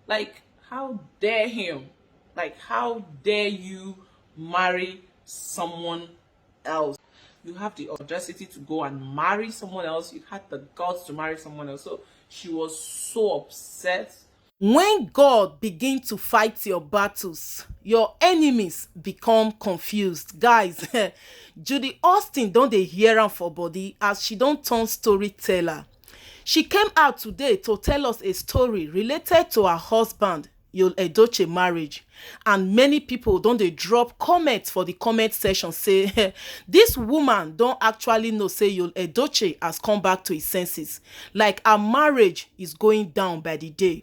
Like, how dare him? Like, how dare you marry someone else? You have the audacity to go and marry someone else. You had the guts to marry someone else. So she was so upset. When God begin to fight your battles, your enemies become confused. Guys, Judy Austin don't dey hear am for body as she don turn storyteller. She came out today to tell us a story related to her husband, Yul Edochie marriage. And many people don dey drop comments for the comment section say this woman don actually know say Yul Edochie has come back to his senses. Like her marriage is going down by the day.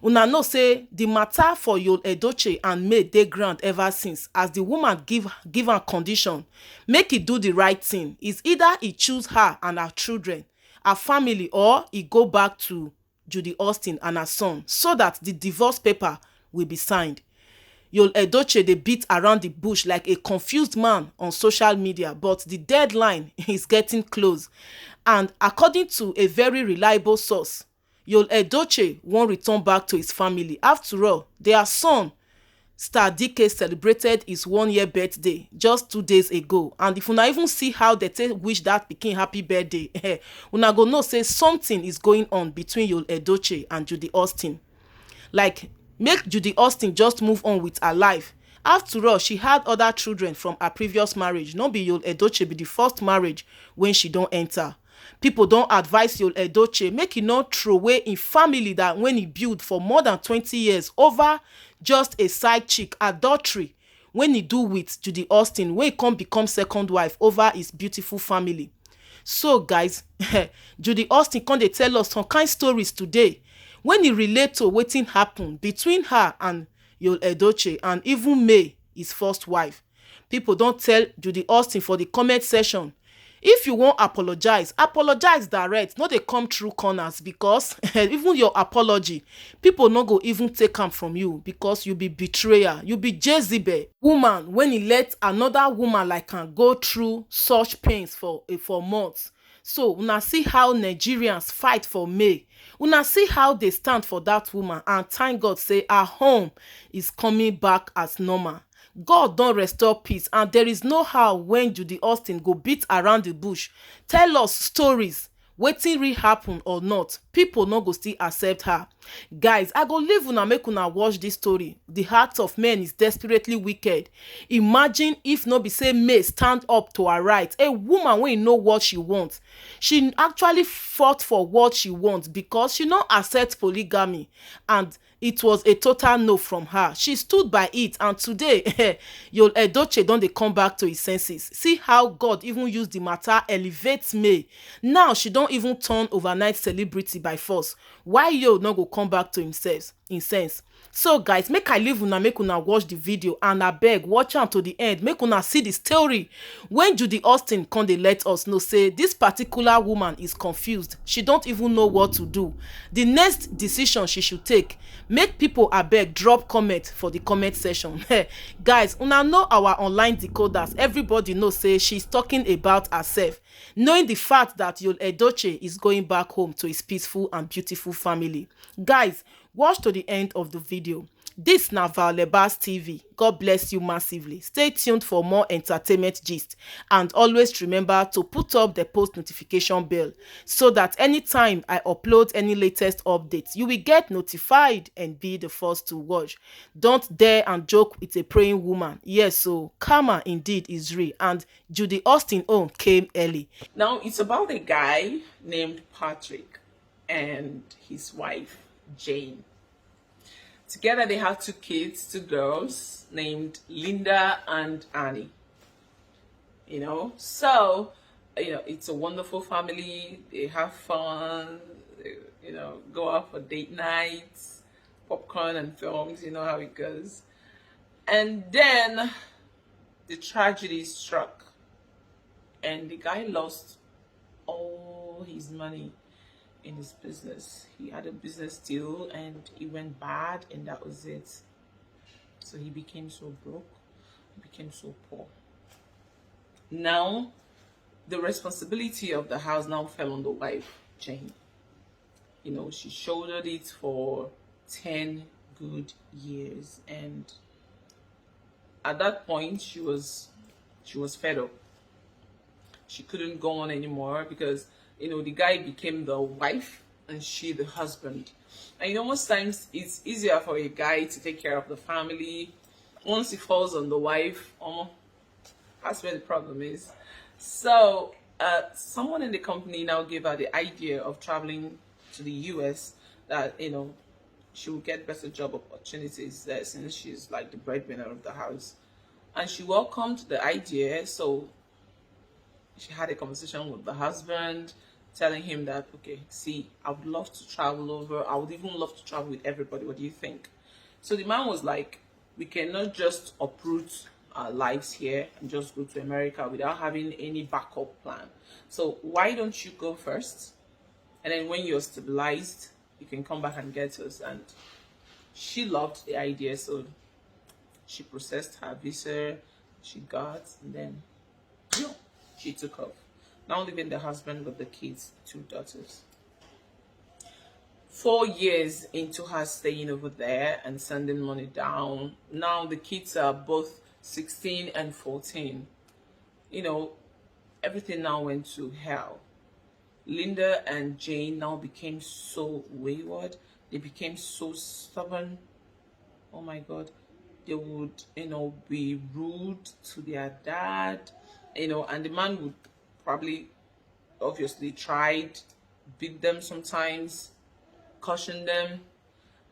Una know say the matter for Yul Edochie and May dey ground ever since, as the woman give am condition make e do the right thing. Is either he choose her and her children, her family, or he go back to Judy Austin and her son so that the divorce paper will be signed. Yul Edochie dey beat around the bush like a confused man on social media, but the deadline is getting close. And according to a very reliable source, Yul Edochie wan return back to his family. After all, their son Star DK celebrated his 1 year birthday just 2 days ago, and if una even see how they take wish that pikin happy birthday, una go know say something is going on between Yul Edochie and Judy Austin. Like, make Judy Austin just move on with her life. After all, she had other children from her previous marriage. No be Yul Edochie be the first marriage when she don enter. People don advise Yul Edochie make e no throway im family that when he build for more than 20 years over just a side chick adultery when he do with Judy Austin, wey come become second wife over his beautiful family. So guys, Judy Austin come dey tell us some kind stories today when e relate to wetin happen between her and Yul Edochie and even May, his first wife. People don tell Judy Austin for the comment section, if you wan apologize direct, no dey come through corners, because even your apology people no go even take am from you, because you be betrayer, you be Jezebel woman when e let another woman like am go through such pains for months. So una see how Nigerians fight for May. Una see how they stand for that woman, and thank God say her home is coming back as normal. God don restore peace, and there is no how when Judy Austin go beat around the bush tell us stories wetin really happen or not, people no go still accept her. Guys, I go leave una make una watch this story. The heart of men is desperately wicked. Imagine if no be say May stand up to her right, a woman wey know what she want. She actually fought for what she wants because she no accept polygamy, and it was a total no from her. She stood by it, and today Yul Edochie don dey come back to his senses. See how God even use the matter elevate May. Now she don even turn overnight celebrity by force. Why Yul no go come back to himself in sense? So guys, make I leave una make una watch the video, and abeg watch am to the end make una see the story when Judy Austin come dey let us know say this particular woman is confused. She don't even know what to do. The next decision she should take, make people abeg drop comment for the comment section. Guys, una know our online decoders, everybody know say she's talking about herself, knowing the fact that Yul Edochie is going back home to his peaceful and beautiful family. Guys, watch to the end of the video. This na Vaolebas TV. God bless you massively. Stay tuned for more entertainment gist, and always remember to put up the post notification bell so that anytime I upload any latest updates, you will get notified and be the first to watch. Don't dare and joke with a praying woman. Yes, so karma indeed is real, and Judy Austin own came early. Now, it's about a guy named Patrick and his wife, Jane. Together they have 2 kids, 2 girls named Linda and Annie. So it's a wonderful family. They have fun, they, go out for date nights, popcorn and films. You know how it goes. And then the tragedy struck, and the guy lost all his money in his business. He had a business deal and it went bad, and that was it. So he became so broke, he became so poor. Now the responsibility of the house now fell on the wife, Jane. She shouldered it for 10 good years. And at that point, she was fed up. She couldn't go on anymore because the guy became the wife and she the husband. And most times it's easier for a guy to take care of the family. Once he falls on the wife, that's where the problem is. So someone in the company now gave her the idea of traveling to the US, that she will get better job opportunities there since she's like the breadwinner of the house. And she welcomed the idea. So she had a conversation with the husband, telling him that, okay, see, I would love to travel over. I would even love to travel with everybody. What do you think? So the man was like, we cannot just uproot our lives here and just go to America without having any backup plan. So why don't you go first? And then when you're stabilized, you can come back and get us. And she loved the idea. So she processed her visa, she got, and then she took off. Now leaving the husband with the kids, 2 daughters. 4 years into her staying over there and sending money down, now the kids are both 16 and 14. Everything now went to hell. Linda and Jane now became so wayward. They became so stubborn. Oh my God. They would, be rude to their dad, and the man would probably, obviously, tried, beat them sometimes, caution them,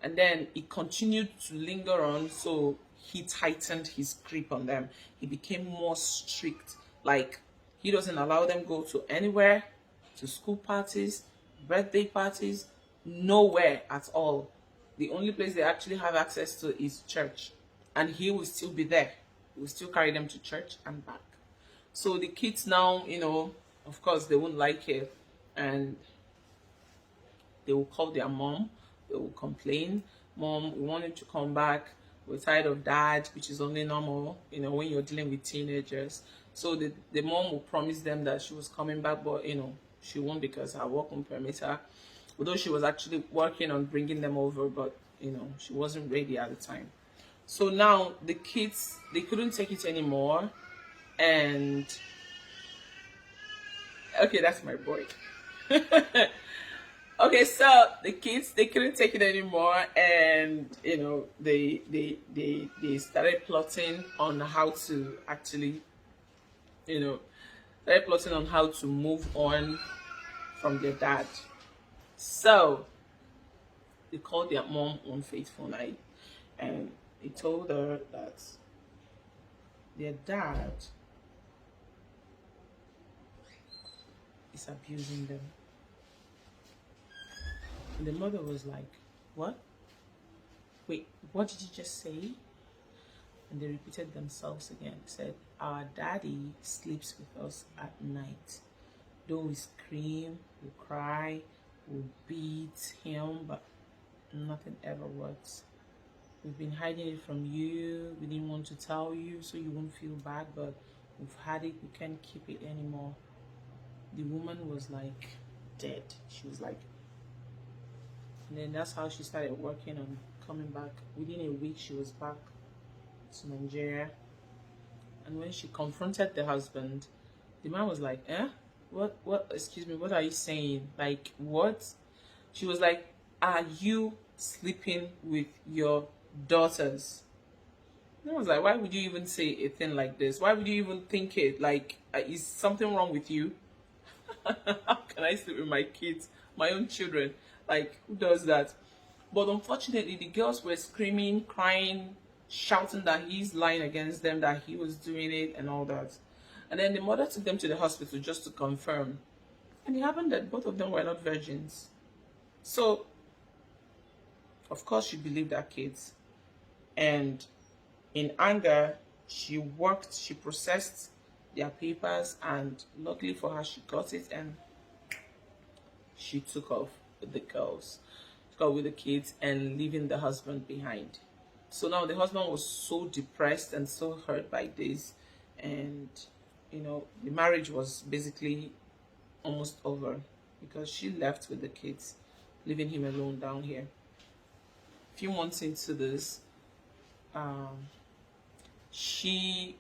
and then it continued to linger on. So he tightened his grip on them. He became more strict. Like, he doesn't allow them go to anywhere, to school parties, birthday parties, nowhere at all. The only place they actually have access to is church, and he will still be there. He will still carry them to church and back. So the kids now, of course, they won't like it, and they will call their mom. They will complain, "Mom, we want him to come back. We're tired of dad," which is only normal, when you're dealing with teenagers. So the mom will promise them that she was coming back, but she won't, because her work won't permit her. Although she was actually working on bringing them over, but she wasn't ready at the time. So now the kids, they couldn't take it anymore. And okay, that's my boy. Okay, so the kids, they couldn't take it anymore, and they started plotting on how to actually move on from their dad. So they called their mom one fateful night, and he told her that their dad is abusing them. And the mother was like, "What? Wait, what did you just say?" And they repeated themselves again. Said, "Our daddy sleeps with us at night. Though we scream, we cry, we beat him, but nothing ever works. We've been hiding it from you. We didn't want to tell you so you won't feel bad, but we've had it. We can't keep it anymore." The woman was like dead. She was like, and then that's how she started working on coming back. Within a week, she was back to Nigeria. And when she confronted the husband, the man was like, what, excuse me, what are you saying? Like, what? She was like, "Are you sleeping with your daughters?" And I was like, why would you even say a thing like this? Why would you even think it? Like, is something wrong with you? How can I sleep with my kids, my own children? Like, who does that? But unfortunately, the girls were screaming, crying, shouting that he's lying against them, that he was doing it and all that. And then the mother took them to the hospital just to confirm. And it happened that both of them were not virgins. So, of course, she believed her kids. And in anger, she processed their papers, and luckily for her, she got it, and she took off with the girls, took off with the kids, and leaving the husband behind. So now the husband was so depressed and so hurt by this, and the marriage was basically almost over, because she left with the kids, leaving him alone down here. A few months into this, um, she,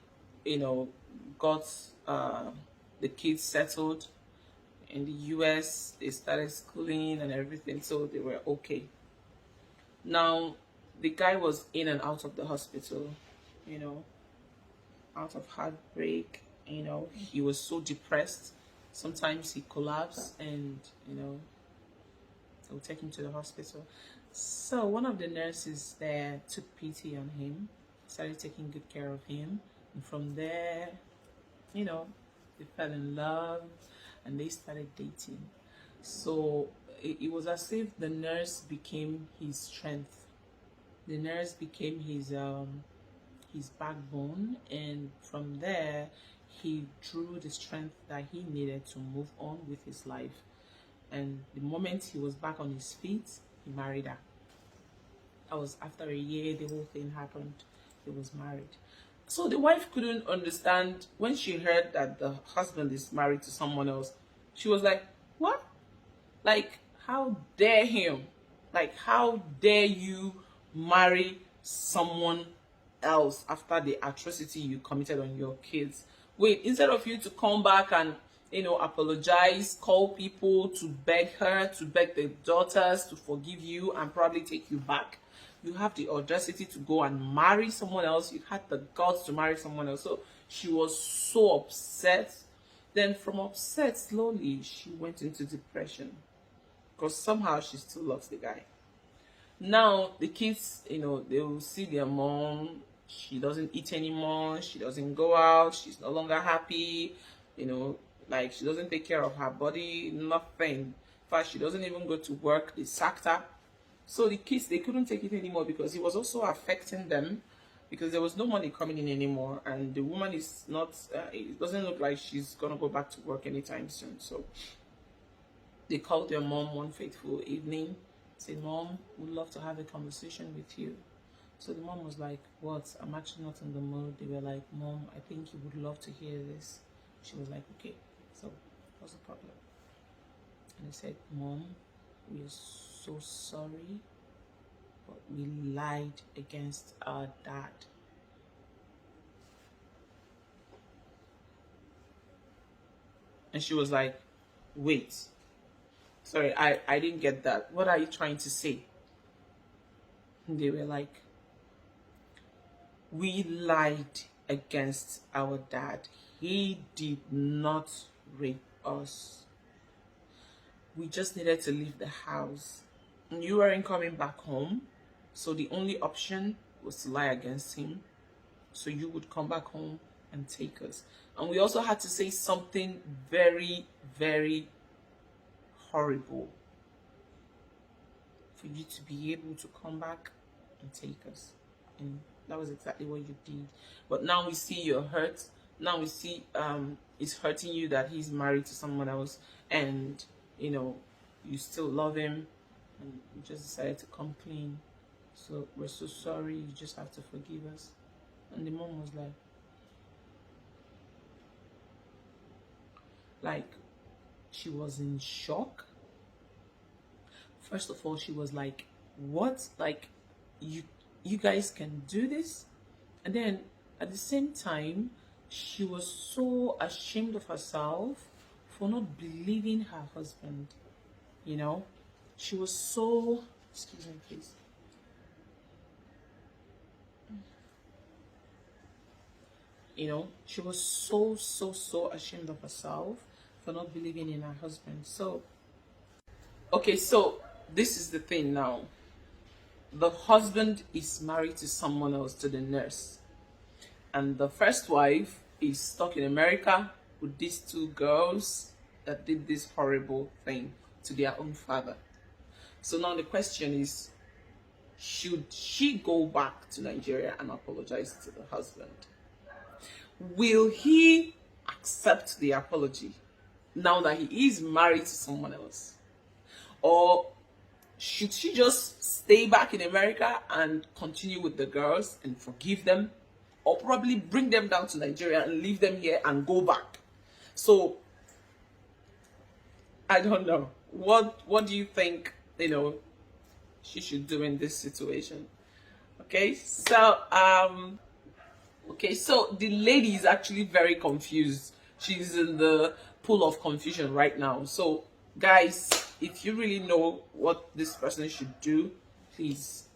got the kids settled in the US. They started schooling and everything, so they were okay. Now, the guy was in and out of the hospital, you know, out of heartbreak. He was so depressed. Sometimes he collapsed, and they would take him to the hospital. So one of the nurses there took pity on him, started taking good care of him, and from there, they fell in love, and they started dating. So it was as if the nurse became his strength. The nurse became his backbone, and from there he drew the strength that he needed to move on with his life. And the moment he was back on his feet, he married her. That was after a year. The whole thing happened. He was married. So the wife couldn't understand when she heard that the husband is married to someone else. She was like, what? Like, how dare him? Like, how dare you marry someone else after the atrocity you committed on your kids? Wait, instead of you to come back and apologize, call people to beg her, to beg the daughters to forgive you and probably take you back, you have the audacity to go and marry someone else. You had the guts to marry someone else. So she was so upset. Then from upset, slowly she went into depression, because somehow she still loves the guy. Now the kids, they will see their mom. She doesn't eat anymore. She doesn't go out. She's no longer happy. Like, she doesn't take care of her body, nothing. In fact, she doesn't even go to work. They sacked her. So the kids, they couldn't take it anymore, because it was also affecting them, because there was no money coming in anymore, and the woman is not, it doesn't look like she's gonna go back to work anytime soon. So they called their mom one fateful evening, said, "Mom, we'd love to have a conversation with you." So the mom was like, "What? I'm actually not in the mood." They were like, "Mom, I think you would love to hear this." She was like, "Okay, so what's the problem?" And they said, "Mom, we are so sorry, but we lied against our dad." And she was like, "Wait, sorry, I didn't get that. What are you trying to say?" And they were like, "We lied against our dad. He did not rape us. We just needed to leave the house. And you weren't coming back home. So the only option was to lie against him. So you would come back home and take us. And we also had to say something very, very horrible for you to be able to come back and take us." And that was exactly what you did. But now we see you're hurt. Now we see it's hurting you that he's married to someone else, and you still love him, and you just decided to come clean. So we're so sorry. You just have to forgive us. And the mom was like she was in shock. First of all, she was like, "What? Like, you guys can do this?" And then at the same time, she was so ashamed of herself for not believing her husband. She was so, excuse me please, she was so ashamed of herself for not believing in her husband. So okay, so this is the thing now. The husband is married to someone else, to the nurse, and the first wife is stuck in America with these two girls that did this horrible thing to their own father. So now the question is, should she go back to Nigeria and apologize to the husband? Will he accept the apology now that he is married to someone else? Or should she just stay back in America and continue with the girls and forgive them? Or probably bring them down to Nigeria and leave them here and go back? So I don't know. What do you think, she should do in this situation. Okay, so the lady is actually very confused. She's in the pool of confusion right now. So guys, if you really know what this person should do, please